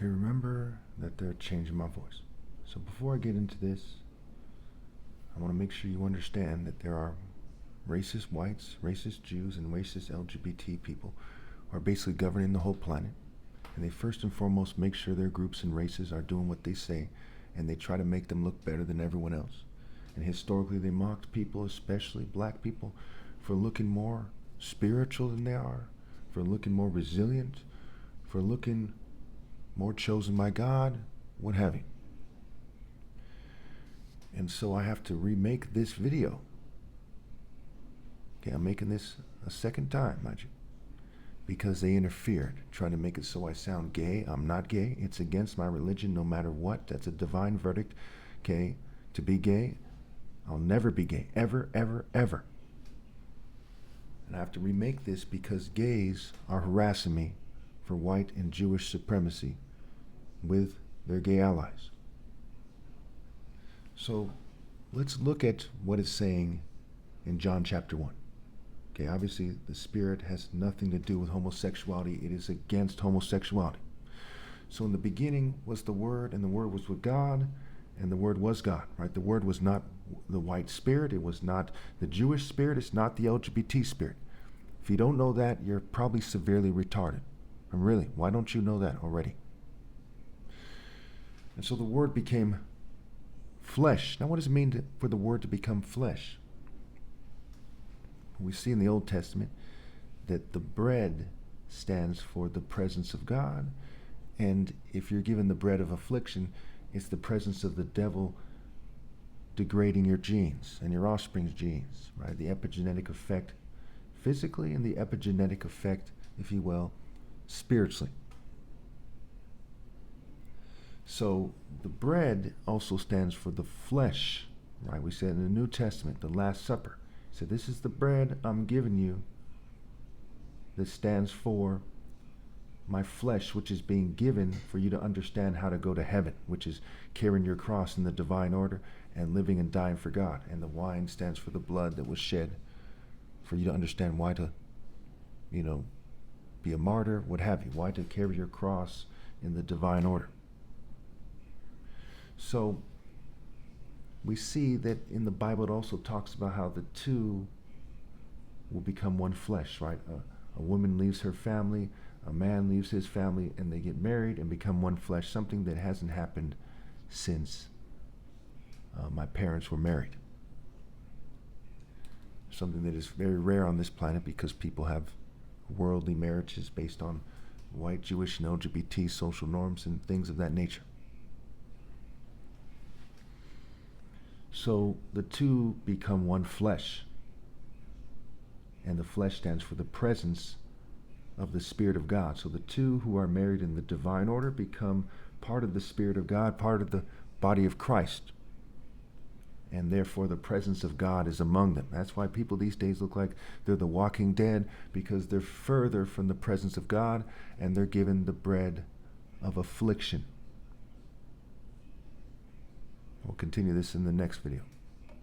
Okay, remember that they're changing my voice. So before I get into this, I want to make sure you understand that there are racist whites, racist Jews, and racist LGBT people who are basically governing the whole planet. And they first and foremost make sure their groups and races are doing what they say, and they try to make them look better than everyone else. And historically, they mocked people, especially black people, for looking more spiritual than they are, for looking more resilient, for looking more chosen by God, what have you. And so I have to remake this video. Okay, I'm making this a second time, mind you, because they interfered, trying to make it so I sound gay. I'm not gay. It's against my religion no matter what. That's a divine verdict, okay? To be gay, I'll never be gay, ever, ever, ever. And I have to remake this because gays are harassing me for white and Jewish supremacy with their gay allies. So let's look at what it's saying in John chapter 1. Okay, obviously the Spirit has nothing to do with homosexuality. It is against homosexuality. So in the beginning was the Word, and the Word was with God, and the Word was God, right? The Word was not the white spirit. It was not the Jewish spirit. It's not the LGBT spirit. If you don't know that, you're probably severely retarded. And really, why don't you know that already? And so the Word became flesh. Now what does it mean for the Word to become flesh? We see in the Old Testament that the bread stands for the presence of God, and if you're given the bread of affliction, it's the presence of the devil degrading your genes and your offspring's genes, right? The epigenetic effect physically and the epigenetic effect, if you will, spiritually. So the bread also stands for the flesh, right? We said in the New Testament, the Last Supper. So this is the bread I'm giving you that stands for my flesh, which is being given for you to understand how to go to heaven, which is carrying your cross in the divine order and living and dying for God. And the wine stands for the blood that was shed for you to understand why to, be a martyr, what have you, why to carry your cross in the divine order. So we see that in the Bible it also talks about how the two will become one flesh, right? A woman leaves her family, a man leaves his family, and they get married and become one flesh, something that hasn't happened since my parents were married. Something that is very rare on this planet because people have worldly marriages based on white, Jewish, and LGBT social norms and things of that nature. So the two become one flesh, and the flesh stands for the presence of the Spirit of God. So the two who are married in the divine order become part of the Spirit of God, part of the body of Christ, and therefore the presence of God is among them. That's why people these days look like they're the walking dead, because they're further from the presence of God and they're given the bread of affliction. We'll continue this in the next video.